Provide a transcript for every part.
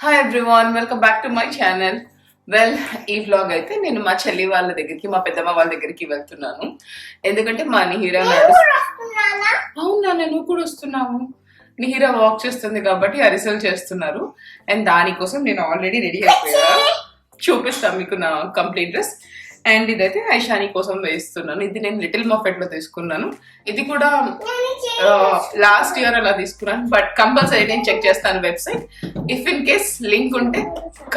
Hi everyone, welcome back to my channel. Well, ఈ vlog అయితే నేను మా చెల్లి వాళ్ళ దగ్గరికి, మా పెద్దమ్మ వాళ్ళ దగ్గరికి వెళ్తున్నాను. ఎందుకంటే మా నిహిరా అవునా, నేను కూడా వస్తున్నాము. నిహిరా వాక్ చేస్తుంది కాబట్టి అరిసెలు చేస్తున్నారు. అండ్ దానికోసం నేను ఆల్రెడీ రెడీ అయిపోయా. చూపిస్తాను మీకు నా కంప్లీట్ డ్రెస్. అండ్ ఇదైతే ఐషాని కోసం వేస్తున్నాను. ఇది నేను లిటిల్ మఫెట్ లో తీసుకున్నాను. ఇది కూడా లాస్ట్ ఇయర్ అలా తీసుకున్నాను. బట్ కంపల్సరీ నేను చెక్ చేస్తాను website. If in case link ఉంటే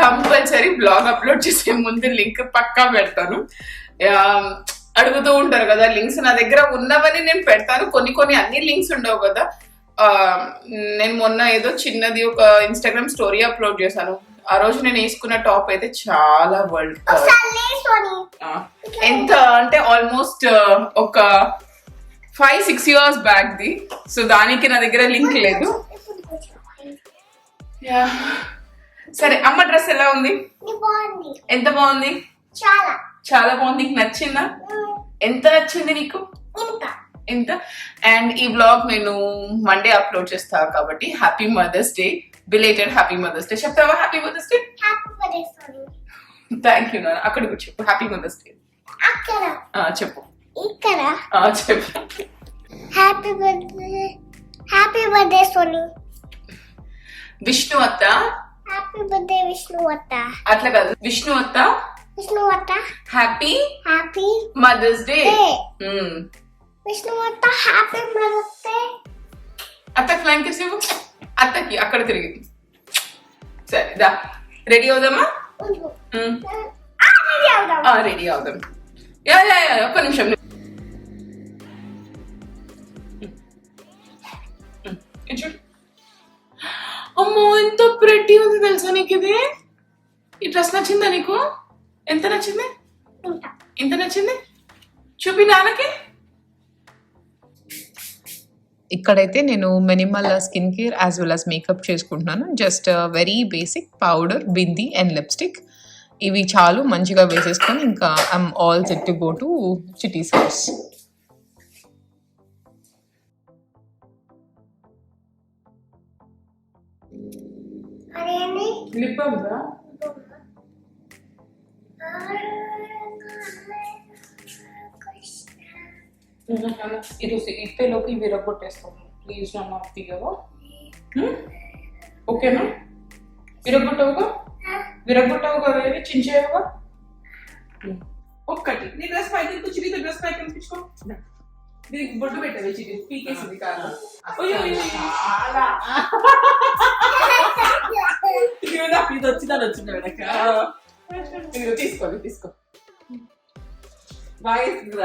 కంపల్సరీ బ్లాగ్ అప్లోడ్ చేసే ముందు లింక్ పక్కా పెడతాను. అడుగుతూ ఉంటారు కదా లింక్స్, నా దగ్గర ఉన్నవని నేను పెడతాను. కొన్ని అన్ని లింక్స్ ఉండవు కదా. నేను మొన్న ఏదో చిన్నది ఒక ఇన్స్టాగ్రామ్ స్టోరీ అప్లోడ్ చేశాను. ఆ రోజు నేను వేసుకున్న టాప్ అయితే చాలా వరల్డ్ ఎంత అంటే ఆల్మోస్ట్ ఒక 5-6 years బ్యాక్ ది. సో దానికి నా దగ్గర లింక్ లేదు. సరే, అమ్మ డ్రెస్ ఎలా ఉంది? ఎంత బాగుంది? చాలా బాగుంది. నీకు నచ్చిందా? ఎంత నచ్చింది నీకు? ఎంత? అండ్ ఈ వ్లాగ్ నేను మండే అప్లోడ్ చేస్తా కాబట్టి happy mother's day, belated happy mother's day. చెప్తావా happy mother's day? Thank you నాన్న. అక్కడ కూడా చెప్పు హ్యాపీ మదర్స్ డే. చెప్పు. చెప్పు హ్యాపీ బర్త్డే సోని. విష్ణు అత్త. హ్యాపీ బర్త్డే విష్ణు అత్త. అట్లా కాదు, విష్ణు అత్త హ్యాపీ మదర్స్ డే. విష్ణు అత్త హ్యాపీ మదర్స్ డే. అత్తకి ఫ్లాంక్ కిస్ ఇవ్వు. అత్తకి అక్కడ తిరిగి. సరే దా, రెడీ అవుదామా? రెడీ అవుదాం. ఒక్క నిమిషం. చూడు అమ్మో, ఎంత ప్రెట్టి ఉంది తెలుసా నీకు ఇది. ఈ డ్రెస్ నచ్చిందా నీకు? ఎంత నచ్చింది? ఎంత నచ్చింది? చూపి నాన్నకి. ఇక్కడైతే నేను minimal skin care as well as makeup చేసుకుంటున్నాను. Just very basic powder, bindi and lipstick. ఇవి చాలు. మంచిగా వేసేసుకొని ఇంకా I'm all set to go to city sides. Lip బామ్దా? ఇది ఇప్పేలోకి విరగొట్టేస్తాను. ప్లీజ్ నన్ను తీయవా? ఓకేనా? విరగొట్టవు కదా, ఇది చించేవా? ఒక్కటి నీ డ్రెస్ పైకి కూర్చు. నీ డ్రెస్ పైకి కనిపించుకో. దీనికి బొట్టు పెట్టవే, చిటి పీకేసింది కాదు. ఇది వచ్చింది వెనక. తీసుకో. బాగా వేస్తుంది,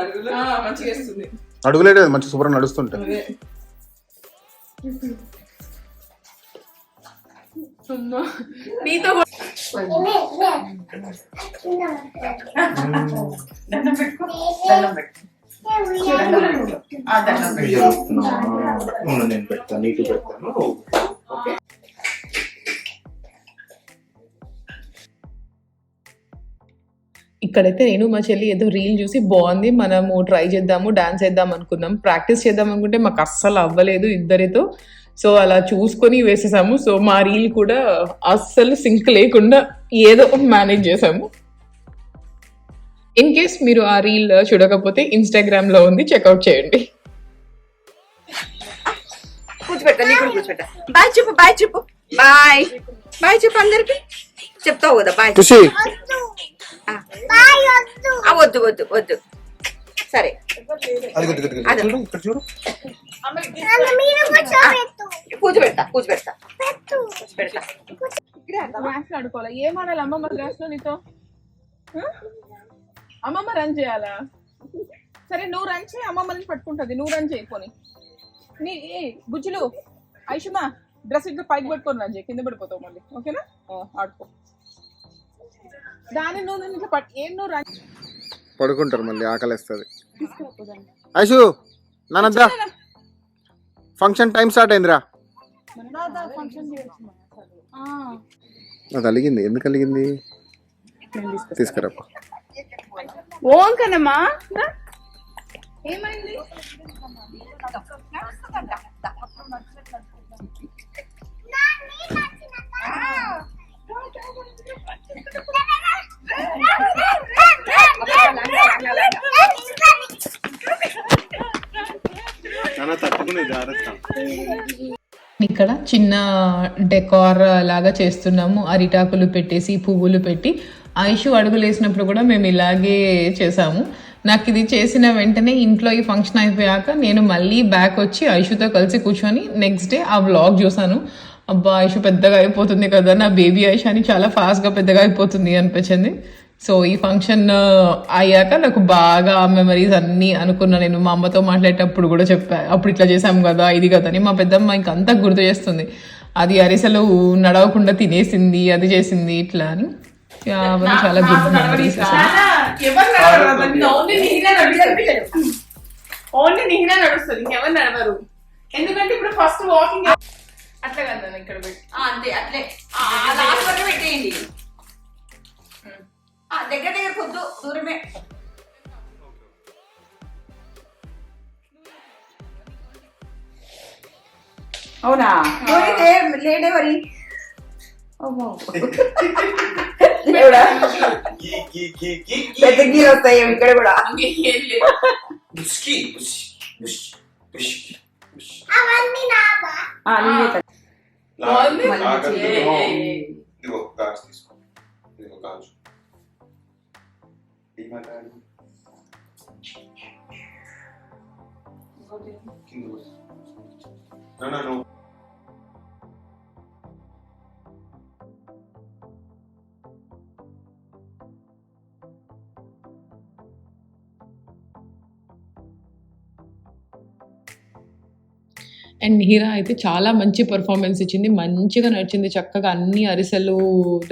మంచిగా వేస్తుంది. అడుగులేడు, మంచి సూపర్ నడుస్తుంటే. నీతో దండం పెట్టుకో. నేను పెడతాను, నీకు పెడతాను. ఓకే. ఇక్కడైతే నేను మా చెల్లి ఏదో రీల్ చూసి బాగుంది, మనము ట్రై చేద్దాము, డాన్స్ చేద్దాం అనుకున్నాం. ప్రాక్టీస్ చేద్దాం అనుకుంటే మాకు అస్సలు అవ్వలేదు ఇద్దరితో. సో అలా చూసుకొని వేసేసాము. సో మా రీల్ కూడా అస్సలు సింక్ లేకుండా ఏదో మేనేజ్ చేసాము. ఇన్ కేస్ మీరు ఆ రీల్ చూడకపోతే ఇన్స్టాగ్రామ్ లో ఉంది, చెక్అవుట్ చేయండి. బాయ్ చెప్పు అందరికి. చెప్తావు కదా బాయ్. వద్దు సరే. కూర్చోబెడతా. మాట్లాడుకోవాలా? ఏమాడాలి అమ్మమ్మ గ్లాస్ లో నీతో? అమ్మమ్మ రన్ చేయాలా? సరే, నువ్వు రన్ చేయి, అమ్మమ్మ నుంచి పట్టుకుంటుంది. నువ్వు రన్ చేయకొని నీ బుజ్జులు. ఐషుమా డ్రెస్ ఇట్లా పైకి పట్టుకొని రన్ చేయి, కింద పడిపోతావు మళ్ళీ. ఓకేనా? ఆడుకో. దాని నువ్వు ఇట్లా ఏం నువ్వు రన్ పడుకుంటారు, మళ్ళీ ఆకలిస్తుంది. ఐషు నానద్దా, ఫంక్షన్ టైం స్టార్ట్ అయిందిరా. అది అలిగింది. ఎందుకు అలిగింది? తీసుకురా. ఓంకనమ్మా ఏమైంది? తట్టుకునే జాగ్రత్త. ఇక్కడ చిన్న డెకార్ లాగా చేస్తున్నాము, అరిటాకులు పెట్టేసి పువ్వులు పెట్టి. ఐషు అడుగులు వేసినప్పుడు కూడా మేము ఇలాగే చేసాము. నాకు ఇది చేసిన వెంటనే ఇంట్లో ఈ ఫంక్షన్ అయిపోయాక నేను మళ్ళీ బ్యాక్ వచ్చి ఐషుతో కలిసి కూర్చొని నెక్స్ట్ డే ఆ వ్లాగ్ చూసాను. అబ్బా ఐషు పెద్దగా అయిపోతుంది కదా, నా బేబీ ఐషు అని చాలా ఫాస్ట్గా పెద్దగా అయిపోతుంది అనిపించింది. సో ఈ ఫంక్షన్ అయ్యాక నాకు బాగా మెమరీస్ అన్నీ అనుకున్నా. నేను మా అమ్మతో మాట్లాడేటప్పుడు కూడా చెప్పా, అప్పుడు ఇట్లా చేసాం కదా ఇది కదా అని. మా పెద్దమ్మ ఇంకంతా గుర్తు చేస్తుంది, అది అరిసెలు నడవకుండా తినేసింది, అది చేసింది ఇట్లా అని. అవన్నీ చాలా గుడ్ మెమరీస్. ఓన్లీ నీనే నడుస్తుంది, ఇంకెవరు నడవరు. ఎందుకంటే ఇప్పుడు ఫస్ట్ వాకింగ్ అట్లా కదా ఇక్కడ పెట్టి అంతే అట్లే లాస్ట్ వరకు పెట్టేయండి. దగ్గర దగ్గర కొద్దు దూరమే. అవునా లేడే మరి. పెద్ద గీలు వస్తాయి ఇక్కడ కూడా. అవన్నీ నాగా No. అండ్ హీరా అయితే చాలా మంచి పర్ఫార్మెన్స్ ఇచ్చింది, మంచిగా నడిచింది, చక్కగా అన్ని అరిసెలు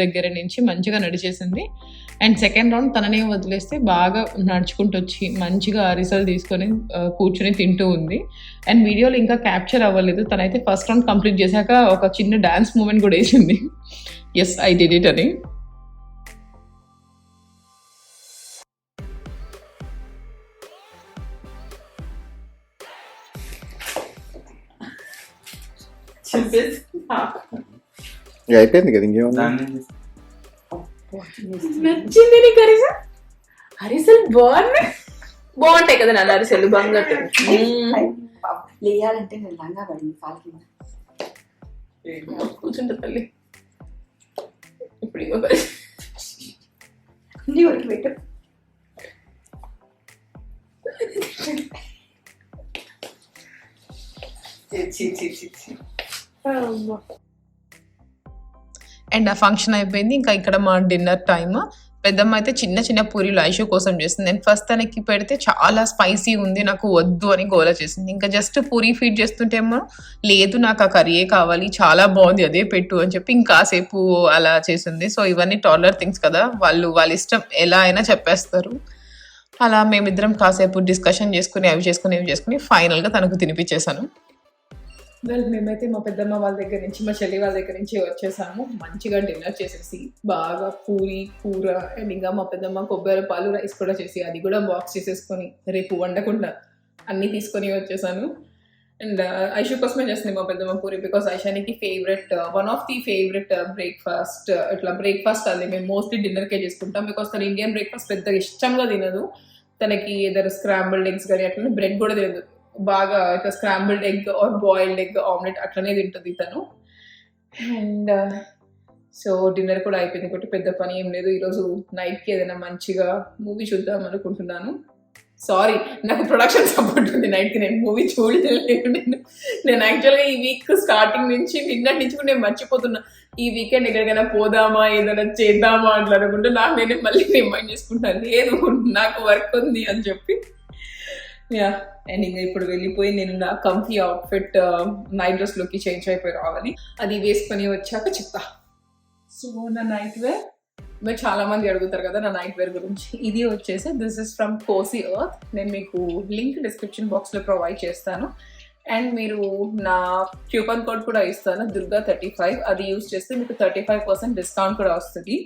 దగ్గర నుంచి మంచిగా నడిచేసింది. అండ్ సెకండ్ రౌండ్ తననే వదిలేస్తే బాగా నడుచుకుంటూ వచ్చి మంచిగా అరిసెలు తీసుకొని కూర్చొని తింటూ ఉంది. అండ్ వీడియోలో ఇంకా క్యాప్చర్ అవ్వలేదు, తనైతే ఫస్ట్ రౌండ్ కంప్లీట్ చేశాక ఒక చిన్న డాన్స్ మూమెంట్ కూడా వేసింది, ఎస్ ఐ డిడ్ ఇట్ అని. అయిపోయింది కదా, ఇంకేమన్నా నచ్చింది నీకు అరిసెలు? అరిసెలు బాగుంటాయి కదా నాన్న, అరిసెలు బంగారు లేయాలంటే నేను లంగా పడింది కాలు కింద కూర్చుంటా తల్లి. ఇప్పుడు నీ వరకు పెట్టు. అండ్ ఆ ఫంక్షన్ అయిపోయింది. ఇంకా ఇక్కడ మా డిన్నర్ టైమ్. పెద్దమ్మ అయితే చిన్న చిన్న పూరీలు ఐషు కోసం చేసింది. నేను ఫస్ట్ తనకి పెడితే చాలా స్పైసీ ఉంది, నాకు వద్దు అని గోల చేసింది. ఇంకా జస్ట్ పూరీ ఫీడ్ చేస్తుంటేమో లేదు నాకు ఆ కర్రీయే కావాలి, చాలా బాగుంది అదే పెట్టు అని చెప్పి ఇంకాసేపు అలా చేసింది. సో ఇవన్నీ టాలర్ థింగ్స్ కదా, వాళ్ళ ఇష్టం ఎలా అయినా చెప్పేస్తారు. అలా మేమిద్దరం కాసేపు డిస్కషన్ చేసుకుని అవి చేసుకుని ఫైనల్గా తనకు తినిపించేశాను. వెల్ మేమైతే మా పెద్దమ్మ వాళ్ళ దగ్గర నుంచి మా చెల్లి వాళ్ళ దగ్గర నుంచి వచ్చేసాము. మంచిగా డిన్నర్ చేసేసి బాగా పూరి కూర అండ్ ఇంకా మా పెద్దమ్మ కొబ్బరి పాలు రైస్ కూడా చేసి అది కూడా బాక్స్ చేసేసుకొని రేపు వండకుండా అన్నీ తీసుకొని వచ్చేసాను. అండ్ ఐషు కోసమే చేస్తుంది మా పెద్దమ్మ పూరి, బికాస్ ఐషానికి favourite, one of the favourite breakfast. ఇట్లా బ్రేక్ఫాస్ట్ అది మేము మోస్ట్లీ డిన్నర్కే చేసుకుంటాం, బికాస్ తను ఇండియన్ బ్రేక్ఫాస్ట్ పెద్దగా ఇష్టంగా తినదు. తనకి ఏదైనా స్క్రాంబుల్డ్ ఎగ్స్ కానీ అట్లనే బ్రెడ్ కూడా తినదు, బాగా ఇట్లా scrambled egg or boiled egg omelette అట్లనే తింటుంది తను. అండ్ సో డిన్నర్ కూడా అయిపోయింది కాబట్టి పెద్ద పని ఏం లేదు. ఈరోజు నైట్కి ఏదైనా మంచిగా మూవీ చూద్దాం అనుకుంటున్నాను. సారీ, నాకు ప్రొడక్షన్ సపోర్ట్ ఉంది, నైట్కి నేను మూవీ చూడలేదు. నేను యాక్చువల్గా ఈ వీక్ స్టార్టింగ్ నుంచి నిన్నటి నుంచి కూడా నేను మర్చిపోతున్నా, ఈ వీకెండ్ ఎక్కడికైనా పోదామా ఏదైనా చేద్దామా అట్లా అనుకుంటే నాకు నేనే మళ్ళీ రిమైండ్ చేసుకుంటాను, లేదు నాకు వర్క్ ఉంది అని చెప్పి. యా, అండ్ ఇంకా ఇప్పుడు వెళ్ళిపోయి నేను నా కంఫీ అవుట్ఫిట్ నైట్ డ్రెస్లోకి చేంజ్ అయిపోయి రావాలి. అది వేసుకొని వచ్చాక చెప్తా. సో నా నైట్ వేర్ మీరు చాలా మంది అడుగుతారు కదా నా నైట్ వేర్ గురించి. ఇది వచ్చేసి this is from COSY earth. నేను మీకు లింక్ డిస్క్రిప్షన్ బాక్స్లో ప్రొవైడ్ చేస్తాను. అండ్ మీరు నా క్యూపన్ కోడ్ కూడా ఇస్తాను, దుర్గా 35. అది యూజ్ చేస్తే మీకు 35% డిస్కౌంట్ కూడా వస్తుంది.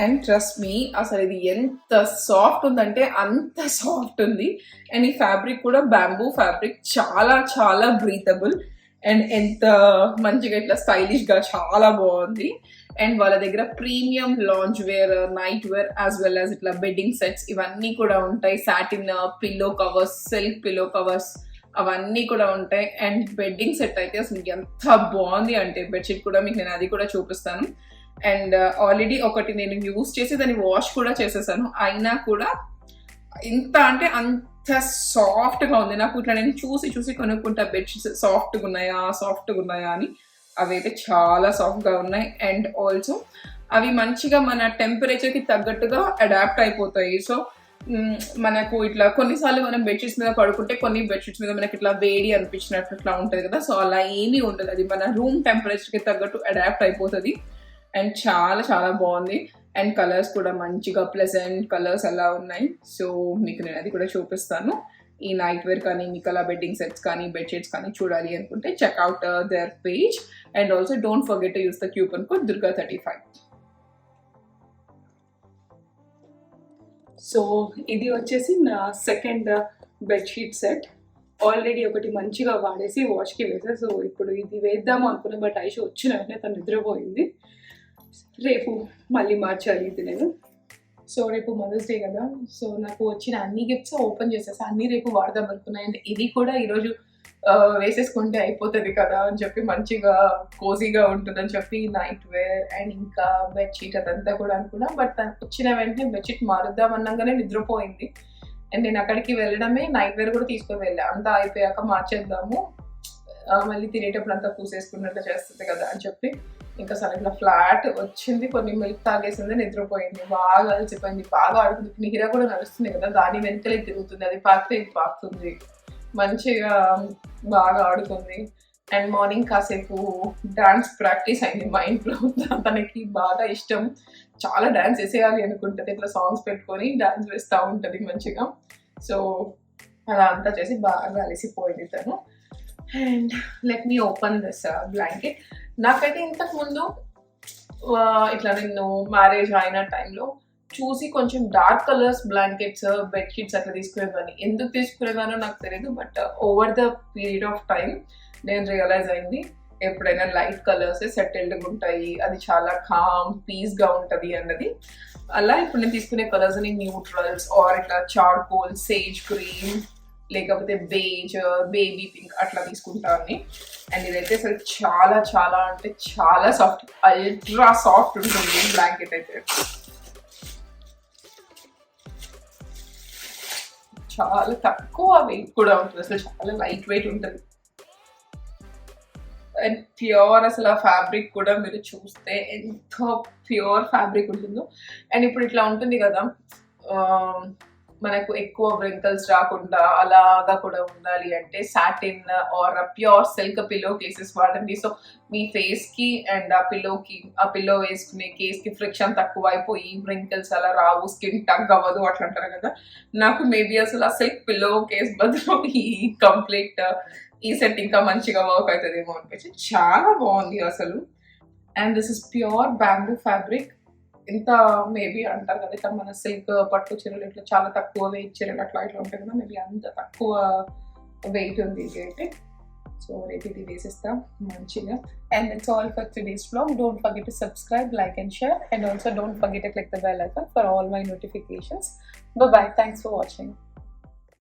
అండ్ ట్రస్ట్ మీ, అసలు ఇది ఎంత సాఫ్ట్ ఉందంటే అంత సాఫ్ట్ ఉంది. అండ్ ఈ ఫ్యాబ్రిక్ కూడా బ్యాంబూ ఫ్యాబ్రిక్, చాలా చాలా బ్రీతబుల్ అండ్ ఎంత మంచిగా ఇట్లా స్టైలిష్గా చాలా బాగుంది. అండ్ వాళ్ళ దగ్గర premium lounge wear, night wear as well as ఇట్లా బెడ్డింగ్ సెట్స్ ఇవన్నీ కూడా ఉంటాయి. Satin pillow covers, silk pillow covers అవన్నీ కూడా ఉంటాయి. అండ్ బెడ్డింగ్ సెట్ అయితే అసలు ఎంత బాగుంది అంటే బెడ్షీట్ కూడా మీకు నేను అది కూడా చూపిస్తాను. అండ్ ఆల్రెడీ ఒకటి నేను యూస్ చేసి దాన్ని వాష్ కూడా చేసేసాను, అయినా కూడా ఇంత అంటే అంత సాఫ్ట్గా ఉంది. నాకు ఇట్లా నేను చూసి కొనుక్కుంటా బెడ్షీట్స్ సాఫ్ట్గా ఉన్నాయా అని. అవి అయితే చాలా సాఫ్ట్గా ఉన్నాయి. అండ్ ఆల్సో అవి మంచిగా మన టెంపరేచర్కి తగ్గట్టుగా అడాప్ట్ అయిపోతాయి. సో మనకు ఇట్లా కొన్నిసార్లు మనం బెడ్షీట్స్ మీద పడుకుంటే కొన్ని బెడ్షీట్స్ మీద మనకి ఇట్లా వేడి అనిపించినట్టు ఇట్లా ఉంటుంది కదా, సో అలా ఏమీ ఉండదు. అది మన రూమ్ టెంపరేచర్కి తగ్గట్టు అడాప్ట్ అయిపోతుంది. అండ్ చాలా చాలా బాగుంది. అండ్ కలర్స్ కూడా మంచిగా ప్లెజెంట్ కలర్స్ అలా ఉన్నాయి. సో మీకు నేను అది కూడా చూపిస్తాను. ఈ నైట్ వేర్ కానీ మీకు అలా బెడ్డింగ్ సెట్స్ కానీ బెడ్షీట్స్ కానీ చూడాలి అనుకుంటే check out their page. And also don't forget to use the coupon code Durga35. So ఇది వచ్చేసి నా సెకండ్ బెడ్షీట్ సెట్. ఆల్రెడీ ఒకటి మంచిగా వాడేసి వాష్కి వేసా. సో ఇప్పుడు ఇది వేద్దాము అనుకున్నా, బట్ ఐషు వచ్చిన వెంటనే తను నిద్రపోయింది. రేపు మళ్ళీ మార్చాలి ఇది నేను. సో రేపు మదర్స్ డే కదా, సో నాకు వచ్చిన అన్ని గిఫ్ట్స్ ఓపెన్ చేసేసి అన్నీ రేపు వాడదాం అనుకున్నాను. అండ్ ఇది కూడా ఈరోజు వేసేసుకుంటే అయిపోతుంది కదా అని చెప్పి, మంచిగా కోజీగా ఉంటుందని చెప్పి నైట్ వేర్ అండ్ ఇంకా బెడ్షీట్ అదంతా కూడా అనుకున్నా. బట్ వచ్చిన వెంటనే బెడ్షీట్ మారుద్దాం అన్నాగానే నిద్రపోయింది. అండ్ నేను అక్కడికి వెళ్ళడమే నైట్ వేర్ కూడా తీసుకొని వెళ్ళా. అంతా అయిపోయాక మార్చేద్దాము, మళ్ళీ తినేటప్పుడు అంతా పూసేసుకున్నట్లు చేస్తుంది కదా అని చెప్పి ఇంకా సరే ఇట్లా ఫ్లాట్ వచ్చింది, కొన్ని మిల్క్ తాగేసింది, నిద్రపోయింది, బాగా అలసిపోయింది, బాగా ఆడుతుంది. నిహిరా కూడా నడుస్తుంది కదా, దాని వెనకలే తిరుగుతుంది, అది పాకితే ఇది పాకుతుంది, మంచిగా బాగా ఆడుతుంది. అండ్ మార్నింగ్ కాసేపు డాన్స్ ప్రాక్టీస్ అయింది మా ఇంట్లో. తనకి బాగా ఇష్టం, చాలా డాన్స్ వేసేయాలి అనుకుంటుంది, ఇట్లా సాంగ్స్ పెట్టుకొని డాన్స్ వేస్తూ ఉంటుంది మంచిగా. సో అలా అంతా చేసి బాగా అలసిపోయింది తను. And let me open this blanket. నాకైతే ఇంతకు ముందు ఇట్లా నేను మ్యారేజ్ అయిన టైంలో చూసి కొంచెం డార్క్ కలర్స్ బ్లాంకెట్స్ బెడ్షీట్స్ అట్లా తీసుకునేదాన్ని. ఎందుకు తీసుకునేదానో నాకు తెలియదు, but over the period of time నేను రియలైజ్ అయింది ఎప్పుడైనా లైట్ కలర్స్ సెటిల్డ్గా ఉంటాయి, అది చాలా కామ్ పీస్గా ఉంటుంది అన్నది. అలా ఇప్పుడు నేను తీసుకునే కలర్స్ అని న్యూట్రల్స్ ఆర్ ఇట్లా చార్కోల్, సేజ్ గ్రీన్, లేకపోతే బేజ్, బేబీ పింక్ అట్లా తీసుకుంటాను. అండ్ ఇదైతే అసలు చాలా చాలా అంటే చాలా సాఫ్ట్, అల్ట్రా సాఫ్ట్ ఉంటుంది బ్లాంకెట్ అయితే. చాలా తక్కువ వెయిట్ కూడా ఉంటుంది, అసలు చాలా లైట్ వెయిట్ ఉంటుంది. అండ్ ప్యూర్ అసలు ఆ ఫ్యాబ్రిక్ కూడా మీరు చూస్తే ఎంత ప్యూర్ ఫ్యాబ్రిక్ ఉంటుందో. అండ్ ఇప్పుడు ఇట్లా ఉంటుంది కదా, మనకు ఎక్కువ వ్రింకల్స్ రాకుండా అలాగా కూడా ఉండాలి అంటే satin or pure silk pillow cases వాడండి. సో మీ ఫేస్కి అండ్ ఆ పిల్లో వేసుకునే కేస్కి ఫ్రిక్షన్ తక్కువ అయిపోయి వ్రింకల్స్ అలా రావు, స్కిన్ టగ్ అవ్వదు అట్లా అంటారు కదా. నాకు మేబీ అసలు ఆ సిల్క్ పిల్లో కేస్ బదులు ఈ సెట్ ఇంకా మంచిగా వర్క్ అవుతుందేమో అనిపించి చాలా బాగుంది అసలు. And this is pure bamboo fabric. ఇంత మేబీ అంటారు కదా ఇట్లా మన సిల్క్ పట్టు చీరలు ఇట్లా చాలా తక్కువ వెయిట్ చీరలు అట్లా ఇట్లా ఉంటాయి కదా, మేబీ అంత తక్కువ వెయిట్ ఉంది ఇది అయితే. సో రేపు ఇది వేసేస్తాం మంచిగా. And it's all for today's vlog. Don't forget to subscribe, like and share, and also don't forget to click the bell icon for all my notifications. Bye bye. Thanks for watching.